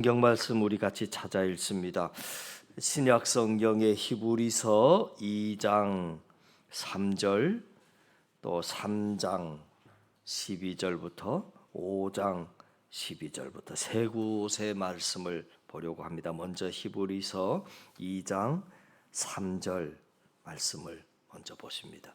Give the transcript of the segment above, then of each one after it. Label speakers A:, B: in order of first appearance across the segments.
A: 성경 말씀 우리 같이 찾아 읽습니다. 신약 성경의 히브리서 2장 3절, 또 3장 12절부터 5장 12절부터 세 곳의 말씀을 보려고 합니다. 먼저 히브리서 2장 3절 말씀을 먼저 보십니다.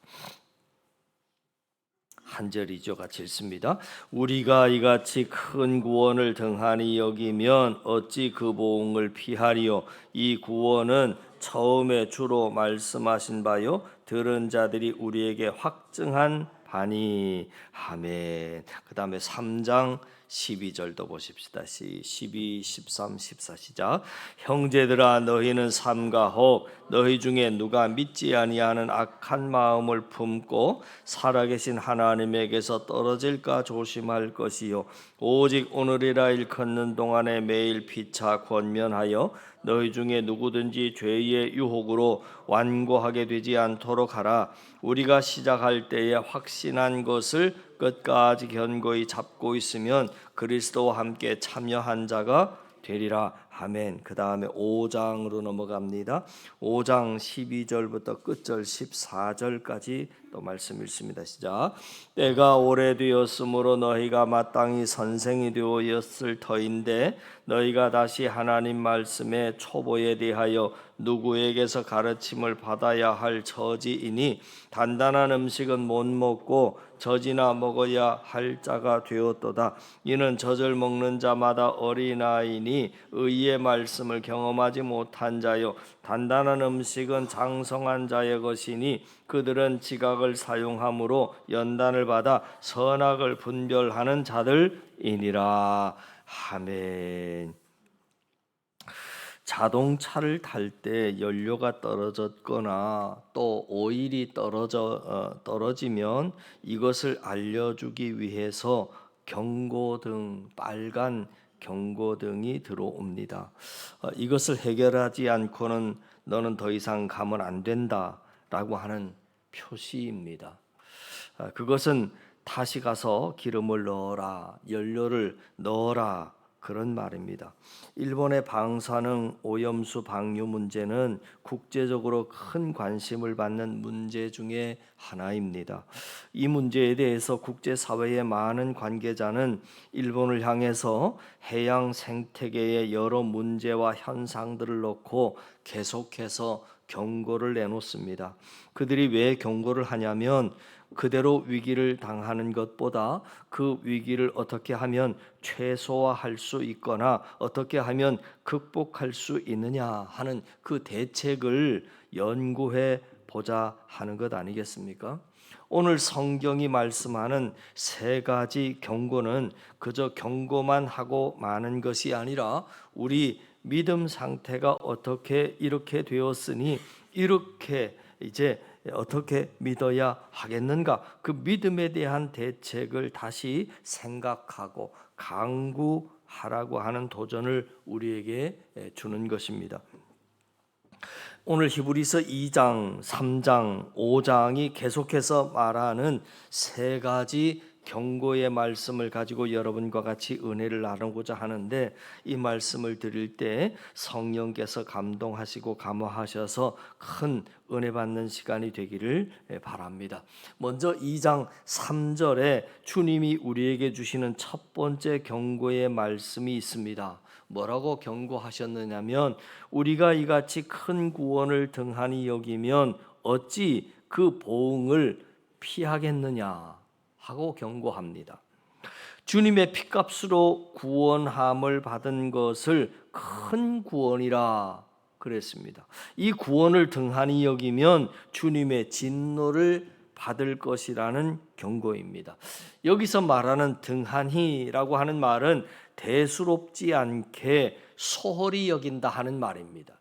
A: 한 절이죠. 같이 읽습니다. 우리가 이같이 큰 구원을 등한히 여기면 어찌 그 보응을 피하리요. 이 구원은 처음에 주로 말씀하신 바요 들은 자들이 우리에게 확증한 바니. 아멘. 그 다음에 3장 12절도 보십시다. 12, 13, 14 시작. 형제들아 너희는 삼가 혹 너희 중에 누가 믿지 아니하는 악한 마음을 품고 살아계신 하나님에게서 떨어질까 조심할 것이요 오직 오늘이라 일컫는 동안에 매일 피차 권면하여 너희 중에 누구든지 죄의 유혹으로 완고하게 되지 않도록 하라. 우리가 시작할 때에 확신한 것을 끝까지 견고히 잡고 있으면 그리스도와 함께 참여한 자가 되리라. 아멘. 그 다음에 5장으로 넘어갑니다. 5장 12절부터 끝절 14절까지 또 말씀 읽습니다. 시작. 때가 오래되었으므로 너희가 마땅히 선생이 되었을 터인데 너희가 다시 하나님 말씀의 초보에 대하여 누구에게서 가르침을 받아야 할 처지이니 단단한 음식은 못 먹고 젖이나 먹어야 할 자가 되었도다. 이는 젖을 먹는 자마다 어린아이니 의의 말씀을 경험하지 못한 자요 단단한 음식은 장성한 자의 것이니 그들은 지각을 사용함으로 연단을 받아 선악을 분별하는 자들이니라. 아멘. 자동차를 탈 때 연료가 떨어졌거나 또 오일이 떨어지면 이것을 알려주기 위해서 경고등, 빨간 경고등이 들어옵니다. 이것을 해결하지 않고는 너는 더 이상 가면 안 된다라고 하는 표시입니다. 그것은 다시 가서 기름을 넣어라, 연료를 넣어라 그런 말입니다. 일본의 방사능 오염수 방류 문제는 국제적으로 큰 관심을 받는 문제 중에 하나입니다. 이 문제에 대해서 국제사회의 많은 관계자는 일본을 향해서 해양 생태계의 여러 문제와 현상들을 놓고 계속해서 경고를 내놓습니다. 그들이 왜 경고를 하냐면 그대로 위기를 당하는 것보다 그 위기를 어떻게 하면 최소화할 수 있거나 어떻게 하면 극복할 수 있느냐 하는 그 대책을 연구해 보자 하는 것 아니겠습니까? 오늘 성경이 말씀하는 세 가지 경고는 그저 경고만 하고 마는 것이 아니라 우리 믿음 상태가 어떻게 이렇게 되었으니 이렇게 이제 어떻게 믿어야 하겠는가? 그 믿음에 대한 대책을 다시 생각하고 강구하라고 하는 도전을 우리에게 주는 것입니다. 오늘 히브리서 2장, 3장, 5장이 계속해서 말하는 세 가지 경고의 말씀을 가지고 여러분과 같이 은혜를 나누고자 하는데 이 말씀을 드릴 때 성령께서 감동하시고 감화하셔서 큰 은혜 받는 시간이 되기를 바랍니다. 먼저 2장 3절에 주님이 우리에게 주시는 첫 번째 경고의 말씀이 있습니다. 뭐라고 경고하셨느냐면 우리가 이같이 큰 구원을 등한히 여기면 어찌 그 보응을 피하겠느냐 하고 경고합니다. 주님의 피값으로 구원함을 받은 것을 큰 구원이라 그랬습니다. 이 구원을 등한히 여기면 주님의 진노를 받을 것이라는 경고입니다. 여기서 말하는 등한히라고 하는 말은 대수롭지 않게 소홀히 여긴다 하는 말입니다.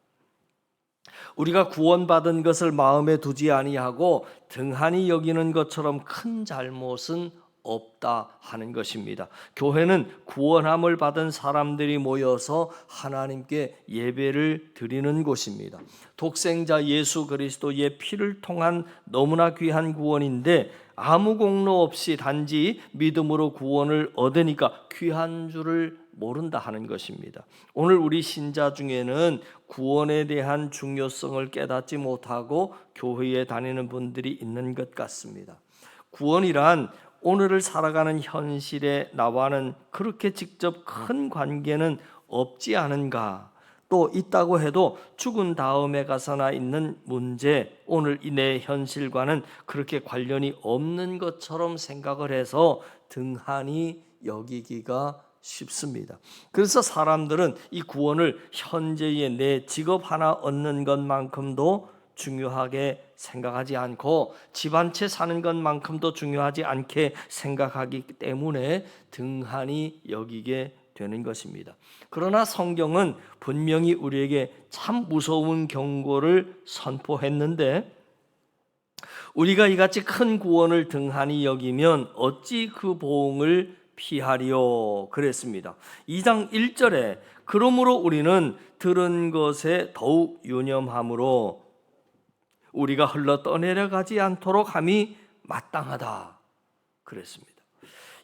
A: 우리가 구원받은 것을 마음에 두지 아니하고 등한히 여기는 것처럼 큰 잘못은 없다 하는 것입니다. 교회는 구원함을 받은 사람들이 모여서 하나님께 예배를 드리는 곳입니다. 독생자 예수 그리스도의 피를 통한 너무나 귀한 구원인데 아무 공로 없이 단지 믿음으로 구원을 얻으니까 귀한 줄을 모른다 하는 것입니다. 오늘 우리 신자 중에는 구원에 대한 중요성을 깨닫지 못하고 교회에 다니는 분들이 있는 것 같습니다. 구원이란 오늘을 살아가는 현실에 나와는 그렇게 직접 큰 관계는 없지 않은가? 또 있다고 해도 죽은 다음에 가서나 있는 문제, 오늘 내 현실과는 그렇게 관련이 없는 것처럼 생각을 해서 등한히 여기기가 쉽습니다. 그래서 사람들은 이 구원을 현재의 내 직업 하나 얻는 것만큼도 중요하게 생각하지 않고 집 한 채 사는 것만큼도 중요하지 않게 생각하기 때문에 등한히 여기게 되는 것입니다. 그러나 성경은 분명히 우리에게 참 무서운 경고를 선포했는데, 우리가 이같이 큰 구원을 등한히 여기면 어찌 그 보응을 피하리요 그랬습니다. 2장 1절에 그러므로 우리는 들은 것에 더욱 유념함으로 우리가 흘러 떠내려가지 않도록 함이 마땅하다 그랬습니다.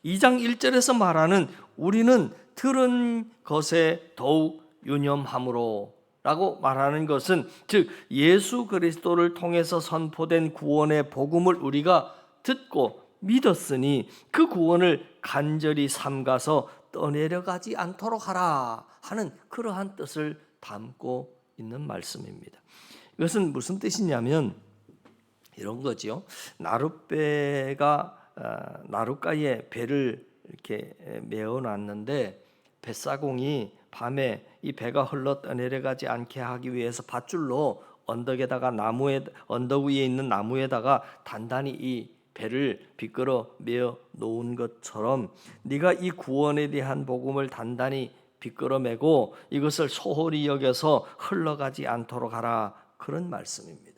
A: 2장 1절에서 말하는 우리는 들은 것에 더욱 유념함으로 라고 말하는 것은, 즉 예수 그리스도를 통해서 선포된 구원의 복음을 우리가 듣고 믿었으니 그 구원을 간절히 삼가서 떠내려가지 않도록 하라 하는 그러한 뜻을 담고 있는 말씀입니다. 이것은 무슨 뜻이냐면 이런 거죠. 나룻가에 배를 이렇게 메어놨는데 뱃사공이 밤에 이 배가 흘러 떠내려가지 않게 하기 위해서 밧줄로 언덕 위에 있는 나무에다가 단단히 이 배를 비끌어 메어 놓은 것처럼 네가 이 구원에 대한 복음을 단단히 비끌어 메고 이것을 소홀히 여겨서 흘러가지 않도록 하라, 그런 말씀입니다.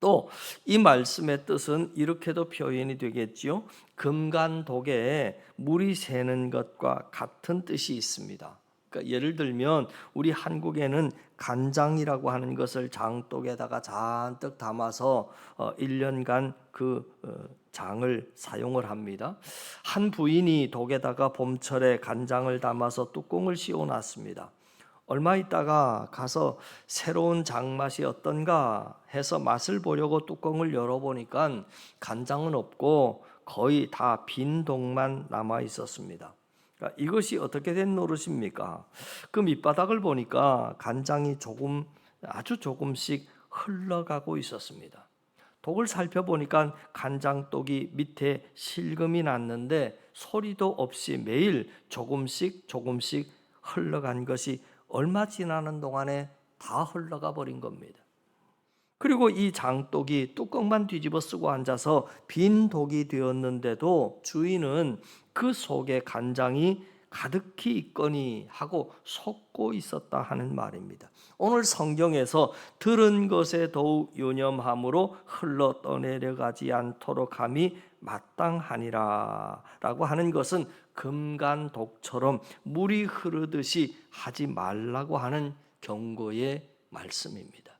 A: 또 이 말씀의 뜻은 이렇게도 표현이 되겠지요. 금간독에 물이 새는 것과 같은 뜻이 있습니다. 그러니까 예를 들면 우리 한국에는 간장이라고 하는 것을 장독에다가 잔뜩 담아서 1년간 그 장을 사용을 합니다. 한 부인이 독에다가 봄철에 간장을 담아서 뚜껑을 씌워놨습니다. 얼마 있다가 가서 새로운 장맛이 어떤가 해서 맛을 보려고 뚜껑을 열어보니까 간장은 없고 거의 다 빈 독만 남아 있었습니다. 그러니까 이것이 어떻게 된 노릇입니까? 그 밑바닥을 보니까 간장이 아주 조금씩 흘러가고 있었습니다. 독을 살펴보니까 간장독이 밑에 실금이 났는데 소리도 없이 매일 조금씩 흘러간 것이 얼마 지나는 동안에 다 흘러가 버린 겁니다. 그리고 이 장독이 뚜껑만 뒤집어 쓰고 앉아서 빈 독이 되었는데도 주인은 그 속에 간장이 가득히 있거니 하고 속고 있었다 하는 말입니다. 오늘 성경에서 들은 것에 더욱 유념함으로 흘러 떠내려가지 않도록 함이 마땅하니라 라고 하는 것은 금간독처럼 물이 흐르듯이 하지 말라고 하는 경고의 말씀입니다.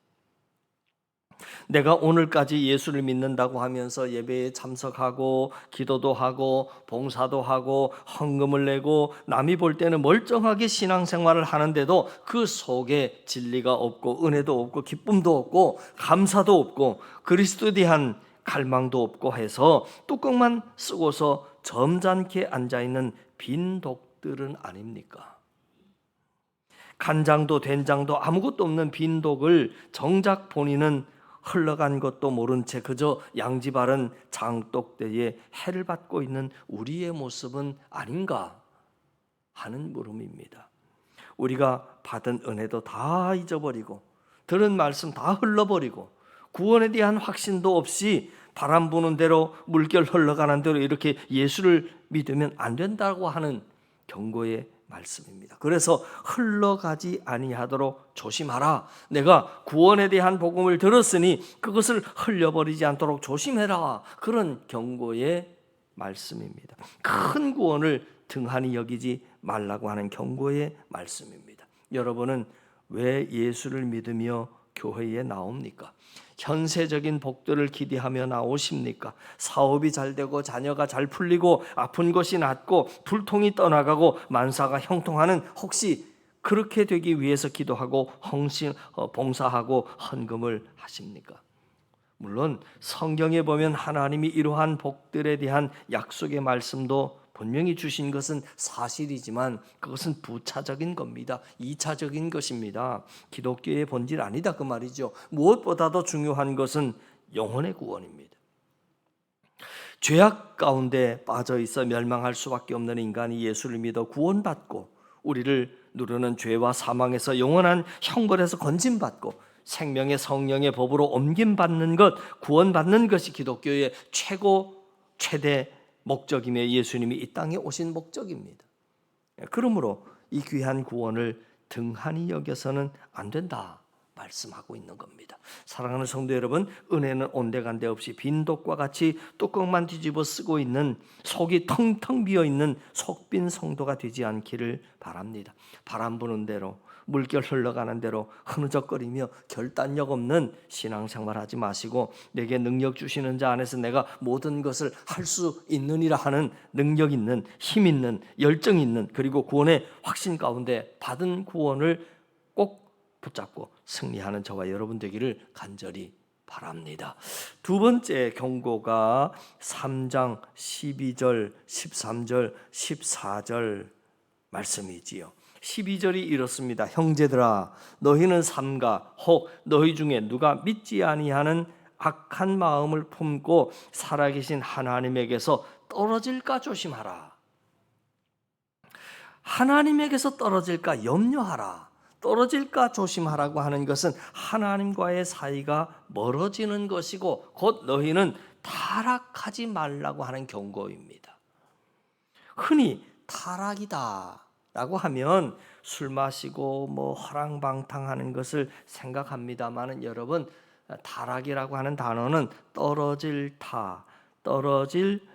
A: 내가 오늘까지 예수를 믿는다고 하면서 예배에 참석하고 기도도 하고 봉사도 하고 헌금을 내고 남이 볼 때는 멀쩡하게 신앙생활을 하는데도 그 속에 진리가 없고 은혜도 없고 기쁨도 없고 감사도 없고 그리스도에 대한 갈망도 없고 해서 뚜껑만 쓰고서 점잖게 앉아있는 빈 독들은 아닙니까? 간장도 된장도 아무것도 없는 빈 독을 정작 본인은 흘러간 것도 모른 채 그저 양지바른 장독대에 해를 받고 있는 우리의 모습은 아닌가 하는 물음입니다. 우리가 받은 은혜도 다 잊어버리고 들은 말씀 다 흘러버리고 구원에 대한 확신도 없이 바람 부는 대로 물결 흘러가는 대로 이렇게 예수를 믿으면 안 된다고 하는 경고의 말씀입니다. 그래서 흘러가지 아니하도록 조심하라. 내가 구원에 대한 복음을 들었으니 그것을 흘려버리지 않도록 조심해라. 그런 경고의 말씀입니다. 큰 구원을 등한히 여기지 말라고 하는 경고의 말씀입니다. 여러분은 왜 예수를 믿으며 교회에 나옵니까? 현세적인 복들을 기대하며 나오십니까? 사업이 잘 되고 자녀가 잘 풀리고 아픈 것이 낫고 불통이 떠나가고 만사가 형통하는, 혹시 그렇게 되기 위해서 기도하고 봉사하고 헌금을 하십니까? 물론 성경에 보면 하나님이 이러한 복들에 대한 약속의 말씀도 분명히 주신 것은 사실이지만 그것은 부차적인 겁니다. 2차적인 것입니다. 기독교의 본질 아니다 그 말이죠. 무엇보다도 중요한 것은 영혼의 구원입니다. 죄악 가운데 빠져 있어 멸망할 수밖에 없는 인간이 예수를 믿어 구원받고 우리를 누르는 죄와 사망에서 영원한 형벌에서 건짐받고 생명의 성령의 법으로 옮김받는 것, 구원받는 것이 기독교의 최대 목적이며 예수님이 이 땅에 오신 목적입니다. 그러므로 이 귀한 구원을 등한히 여겨서는 안 된다 말씀하고 있는 겁니다. 사랑하는 성도 여러분, 은혜는 온데간데 없이 빈독과 같이 뚜껑만 뒤집어 쓰고 있는, 속이 텅텅 비어 있는 속빈 성도가 되지 않기를 바랍니다. 바람 부는 대로, 물결 흘러가는 대로 흐느적거리며 결단력 없는 신앙생활 하지 마시고, 내게 능력 주시는 자 안에서 내가 모든 것을 할 수 있느니라 하는 능력 있는, 힘 있는, 열정 있는, 그리고 구원의 확신 가운데 받은 구원을 꼭 붙잡고 승리하는 저와 여러분 되기를 간절히 바랍니다. 두 번째 경고가 3장 12절, 13절, 14절 말씀이지요. 12절이 이렇습니다. 형제들아, 너희는 삼가 혹 너희 중에 누가 믿지 아니하는 악한 마음을 품고 살아계신 하나님에게서 떨어질까 조심하라. 하나님에게서 떨어질까 염려하라. 떨어질까 조심하라고 하는 것은 하나님과의 사이가 멀어지는 것이고, 곧 너희는 타락하지 말라고 하는 경고입니다. 흔히 타락이다 라고 하면 술 마시고 허랑방탕하는 것을 생각합니다마는, 여러분, 타락이라고 하는 단어는 떨어질 떨어질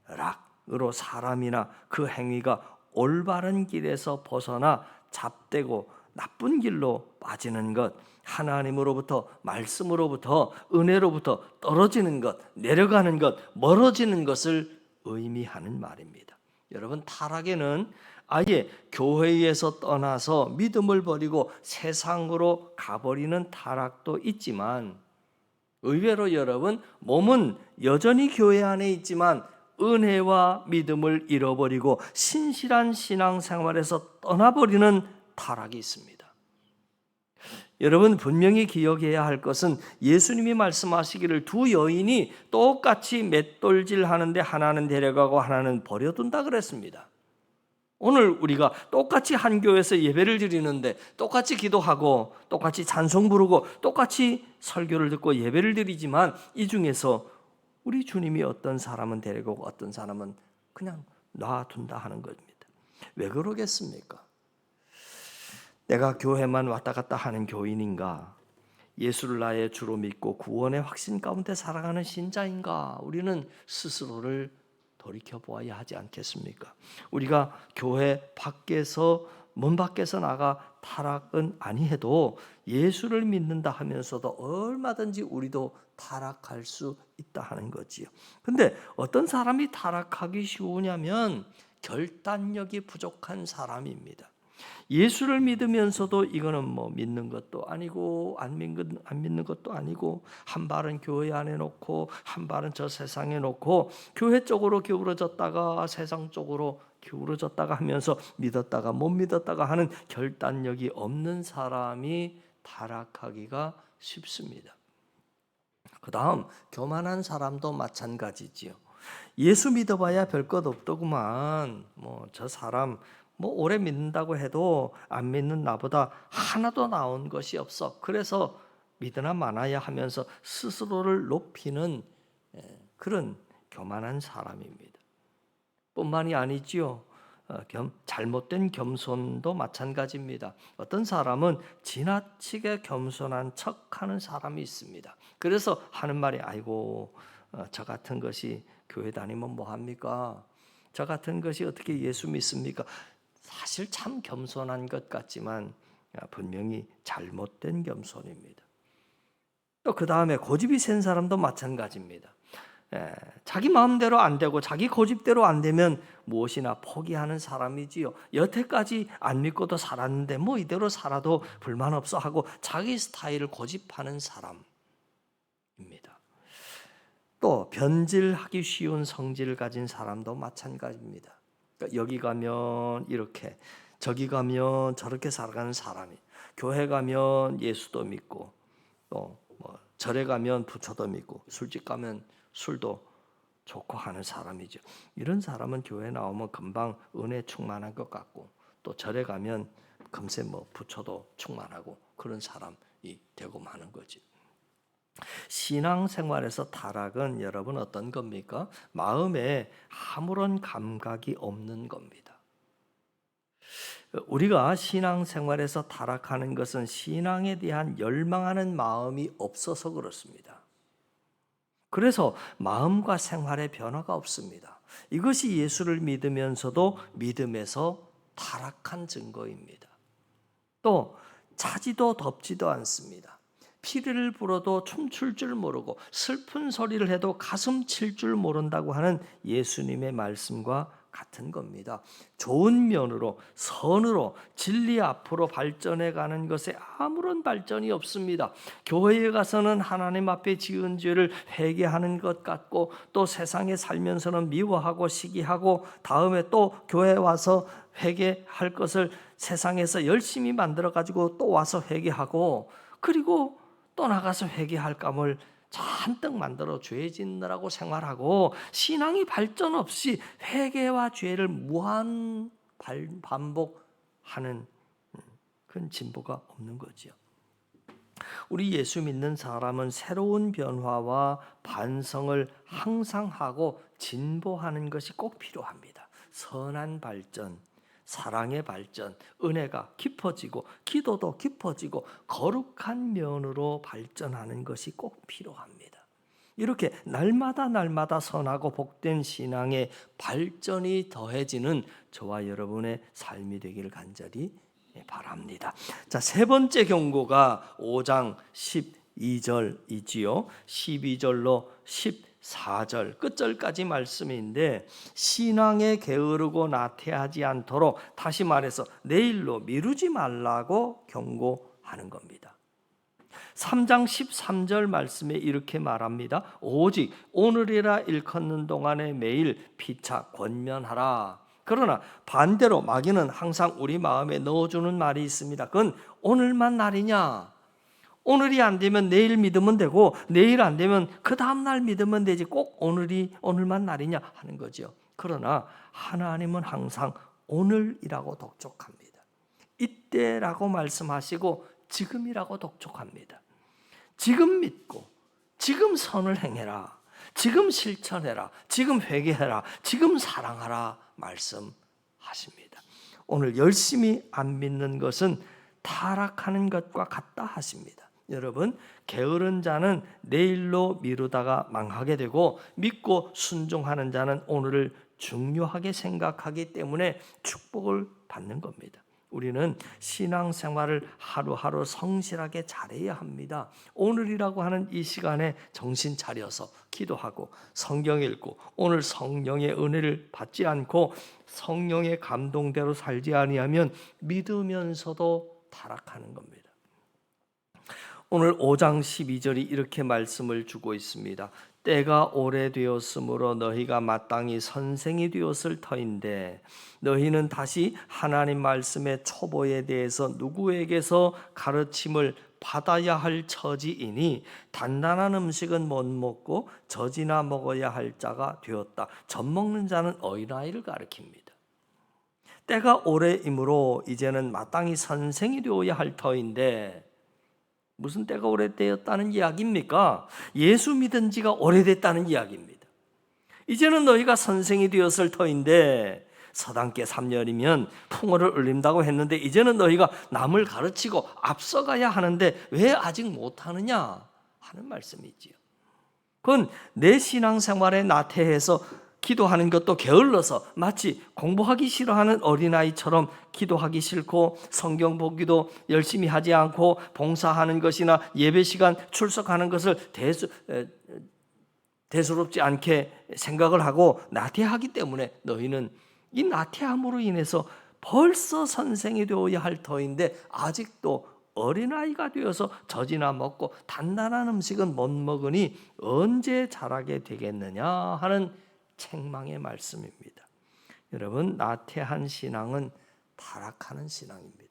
A: 락으로 사람이나 그 행위가 올바른 길에서 벗어나 잡되고 나쁜 길로 빠지는 것, 하나님으로부터, 말씀으로부터, 은혜로부터 떨어지는 것, 내려가는 것, 멀어지는 것을 의미하는 말입니다. 여러분, 타락에는 아예 교회에서 떠나서 믿음을 버리고 세상으로 가버리는 타락도 있지만, 의외로 여러분, 몸은 여전히 교회 안에 있지만 은혜와 믿음을 잃어버리고 신실한 신앙생활에서 떠나버리는 타락이 있습니다. 여러분, 분명히 기억해야 할 것은 예수님이 말씀하시기를 두 여인이 똑같이 맷돌질 하는데 하나는 데려가고 하나는 버려둔다 그랬습니다. 오늘 우리가 똑같이 한 교회에서 예배를 드리는데, 똑같이 기도하고 똑같이 찬송 부르고 똑같이 설교를 듣고 예배를 드리지만, 이 중에서 우리 주님이 어떤 사람은 데리고 어떤 사람은 그냥 놔둔다 하는 겁니다. 왜 그러겠습니까? 내가 교회만 왔다 갔다 하는 교인인가? 예수를 나의 주로 믿고 구원의 확신 가운데 살아가는 신자인가? 우리는 스스로를 돌이켜보아야 하지 않겠습니까? 우리가 교회 밖에서, 문 밖에서 나가 타락은 아니해도 예수를 믿는다 하면서도 얼마든지 우리도 타락할 수 있다 하는 거지요. 근데 어떤 사람이 타락하기 쉬우냐면 결단력이 부족한 사람입니다. 예수를 믿으면서도 이거는 믿는 것도 아니고 안 믿는 것도 아니고, 한 발은 교회 안에 놓고 한 발은 저 세상에 놓고, 교회 쪽으로 기울어졌다가 세상 쪽으로 기울어졌다가 하면서 믿었다가 못 믿었다가 하는 결단력이 없는 사람이 타락하기가 쉽습니다. 그 다음 교만한 사람도 마찬가지지요. 예수 믿어봐야 별 것 없더구만, 저 사람 오래 믿는다고 해도 안 믿는 나보다 하나도 나온 것이 없어, 그래서 믿으나 마나야 하면서 스스로를 높이는 그런 교만한 사람입니다. 뿐만이 아니지요. 잘못된 겸손도 마찬가지입니다. 어떤 사람은 지나치게 겸손한 척하는 사람이 있습니다. 그래서 하는 말이, 아이고, 저 같은 것이 교회 다니면 뭐합니까? 저 같은 것이 어떻게 예수 믿습니까? 사실 참 겸손한 것 같지만 분명히 잘못된 겸손입니다. 또 그 다음에 고집이 센 사람도 마찬가지입니다. 자기 마음대로 안 되고 자기 고집대로 안 되면 무엇이나 포기하는 사람이지요. 여태까지 안 믿고도 살았는데 뭐 이대로 살아도 불만 없어 하고 자기 스타일을 고집하는 사람입니다. 또 변질하기 쉬운 성질을 가진 사람도 마찬가지입니다. 그러니까 여기 가면 이렇게, 저기 가면 저렇게 살아가는 사람이, 교회 가면 예수도 믿고, 또 뭐 절에 가면 부처도 믿고, 술집 가면 술도 좋고 하는 사람이죠. 이런 사람은 교회 나오면 금방 은혜 충만한 것 같고, 또 절에 가면 금세 뭐 부처도 충만하고 그런 사람이 되고 마는 거죠. 신앙생활에서 타락은 여러분 어떤 겁니까? 마음에 아무런 감각이 없는 겁니다. 우리가 신앙생활에서 타락하는 것은 신앙에 대한 열망하는 마음이 없어서 그렇습니다. 그래서 마음과 생활의 변화가 없습니다. 이것이 예수를 믿으면서도 믿음에서 타락한 증거입니다. 또 차지도 덥지도 않습니다. 피리를 불어도 춤출 줄 모르고 슬픈 소리를 해도 가슴 칠 줄 모른다고 하는 예수님의 말씀과 같은 겁니다. 좋은 면으로, 선으로 진리 앞으로 발전해 가는 것에 아무런 발전이 없습니다. 교회에 가서는 하나님 앞에 지은 죄를 회개하는 것 같고, 또 세상에 살면서는 미워하고 시기하고, 다음에 또 교회에 와서 회개할 것을 세상에서 열심히 만들어 가지고 또 와서 회개하고, 그리고 또 나가서 회개할 감을 잔뜩 만들어 죄 짓느라고 생활하고, 신앙이 발전 없이 회개와 죄를 무한 반복하는 그런 진보가 없는 거죠. 우리 예수 믿는 사람은 새로운 변화와 반성을 항상 하고 진보하는 것이 꼭 필요합니다. 선한 발전, 사랑의 발전, 은혜가 깊어지고 기도도 깊어지고 거룩한 면으로 발전하는 것이 꼭 필요합니다. 이렇게 날마다 선하고 복된 신앙의 발전이 더해지는 저와 여러분의 삶이 되기를 간절히 바랍니다. 자, 세 번째 경고가 5장 12절이지요. 12절로 14절 끝절까지 말씀인데, 신앙에 게으르고 나태하지 않도록, 다시 말해서 내일로 미루지 말라고 경고하는 겁니다. 3장 13절 말씀에 이렇게 말합니다. 오직 오늘이라 일컫는 동안에 매일 피차 권면하라. 그러나 반대로 마귀는 항상 우리 마음에 넣어주는 말이 있습니다. 그건 오늘만 날이냐? 오늘이 안 되면 내일 믿으면 되고, 내일 안 되면 그 다음날 믿으면 되지, 꼭 오늘만 날이냐 하는 거죠. 그러나 하나님은 항상 오늘이라고 독촉합니다. 이때라고 말씀하시고 지금이라고 독촉합니다. 지금 믿고 지금 선을 행해라, 지금 실천해라, 지금 회개해라, 지금 사랑하라 말씀하십니다. 오늘 열심히 안 믿는 것은 타락하는 것과 같다 하십니다. 여러분, 게으른 자는 내일로 미루다가 망하게 되고, 믿고 순종하는 자는 오늘을 중요하게 생각하기 때문에 축복을 받는 겁니다. 우리는 신앙생활을 하루하루 성실하게 잘해야 합니다. 오늘이라고 하는 이 시간에 정신 차려서 기도하고 성경 읽고, 오늘 성령의 은혜를 받지 않고 성령의 감동대로 살지 아니하면 믿으면서도 타락하는 겁니다. 오늘 5장 12절이 이렇게 말씀을 주고 있습니다. 때가 오래되었으므로 너희가 마땅히 선생이 되었을 터인데, 너희는 다시 하나님 말씀의 초보에 대해서 누구에게서 가르침을 받아야 할 처지이니, 단단한 음식은 못 먹고 젖이나 먹어야 할 자가 되었다. 젖 먹는 자는 어린아이를 가리킵니다. 때가 오래이므로 이제는 마땅히 선생이 되어야 할 터인데, 무슨 때가 오래되었다는 이야기입니까? 예수 믿은 지가 오래됐다는 이야기입니다. 이제는 너희가 선생이 되었을 터인데, 서당께 3년이면 풍어를 울린다고 했는데 이제는 너희가 남을 가르치고 앞서가야 하는데 왜 아직 못하느냐 하는 말씀이지요. 그건 내 신앙생활에 나태해서 기도하는 것도 게을러서 마치 공부하기 싫어하는 어린아이처럼 기도하기 싫고 성경 보기도 열심히 하지 않고 봉사하는 것이나 예배 시간 출석하는 것을 대수롭지 않게 생각을 하고 나태하기 때문에 너희는 이 나태함으로 인해서 벌써 선생이 되어야 할 터인데 아직도 어린아이가 되어서 젖이나 먹고 단단한 음식은 못 먹으니 언제 자라게 되겠느냐 하는 책망의 말씀입니다. 여러분, 나태한 신앙은 타락하는 신앙입니다.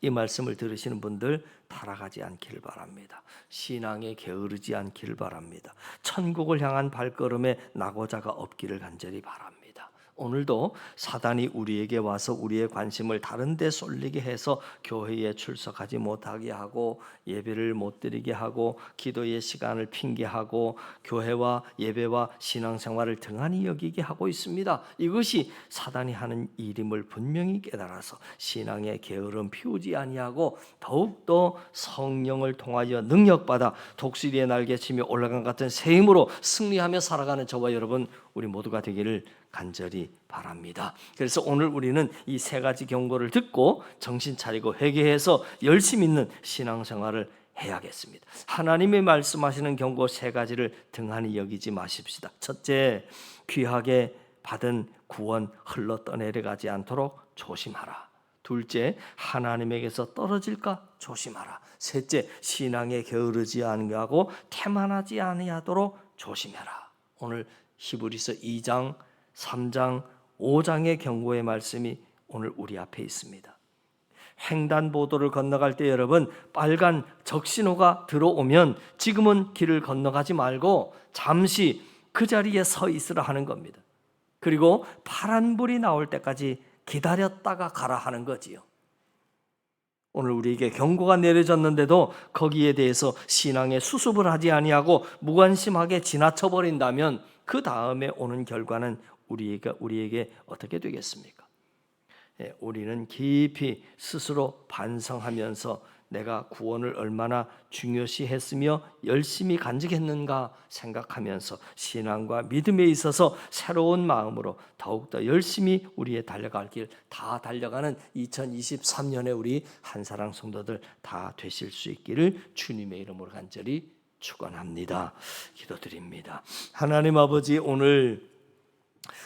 A: 이 말씀을 들으시는 분들 타락하지 않기를 바랍니다. 신앙에 게으르지 않기를 바랍니다. 천국을 향한 발걸음에 낙오자가 없기를 간절히 바랍니다. 오늘도 사단이 우리에게 와서 우리의 관심을 다른 데 쏠리게 해서 교회에 출석하지 못하게 하고 예배를 못 드리게 하고 기도의 시간을 핑계하고 교회와 예배와 신앙생활을 등한히 여기게 하고 있습니다. 이것이 사단이 하는 일임을 분명히 깨달아서 신앙의 게으름 피우지 아니하고 더욱더 성령을 통하여 능력받아 독수리의 날개치며 올라간 같은 새 힘으로 승리하며 살아가는 저와 여러분 우리 모두가 되기를 간절히 바랍니다. 그래서 오늘 우리는 이 세 가지 경고를 듣고 정신 차리고 회개해서 열심히 있는 신앙생활을 해야겠습니다. 하나님의 말씀하시는 경고 세 가지를 등한히 여기지 마십시다. 첫째, 귀하게 받은 구원 흘러 떠내려가지 않도록 조심하라. 둘째, 하나님에게서 떨어질까 조심하라. 셋째, 신앙에 게으르지 아니하고 태만하지 아니하도록 조심해라. 오늘 히브리서 2장, 3장, 5장의 경고의 말씀이 오늘 우리 앞에 있습니다. 횡단보도를 건너갈 때 여러분 빨간 적신호가 들어오면 지금은 길을 건너가지 말고 잠시 그 자리에 서 있으라 하는 겁니다. 그리고 파란불이 나올 때까지 기다렸다가 가라 하는 거지요. 오늘 우리에게 경고가 내려졌는데도 거기에 대해서 신앙에 수습을 하지 아니하고 무관심하게 지나쳐 버린다면 그 다음에 오는 결과는 우리에게 어떻게 되겠습니까? 우리는 깊이 스스로 반성하면서 내가 구원을 얼마나 중요시했으며 열심히 간직했는가 생각하면서 신앙과 믿음에 있어서 새로운 마음으로 더욱더 열심히 우리의 달려갈 길 다 달려가는 2023년에 우리 한사랑 성도들 다 되실 수 있기를 주님의 이름으로 간절히 축원합니다. 기도드립니다. 하나님 아버지, 오늘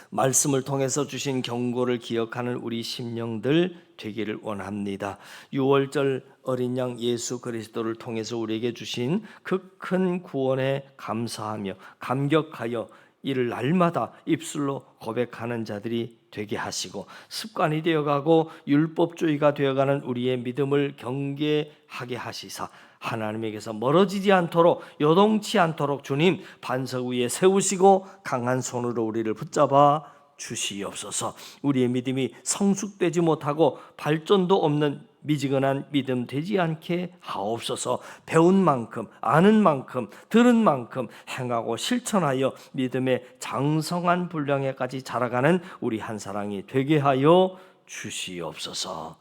A: 말씀을 통해서 주신 경고를 기억하는 우리 심령들 되기를 원합니다. 6월절 어린 양 예수 그리스도를 통해서 우리에게 주신 그 큰 구원에 감사하며 감격하여 이를 날마다 입술로 고백하는 자들이 되게 하시고 습관이 되어가고 율법주의가 되어가는 우리의 믿음을 경계하게 하시사 하나님에게서 멀어지지 않도록 요동치 않도록 주님 반석 위에 세우시고 강한 손으로 우리를 붙잡아 주시옵소서. 우리의 믿음이 성숙되지 못하고 발전도 없는 미지근한 믿음 되지 않게 하옵소서. 배운 만큼 아는 만큼 들은 만큼 행하고 실천하여 믿음의 장성한 분량에까지 자라가는 우리 한사랑이 되게 하여 주시옵소서.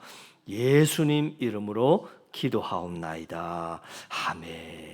A: 예수님 이름으로 기도하옵나이다. 아멘.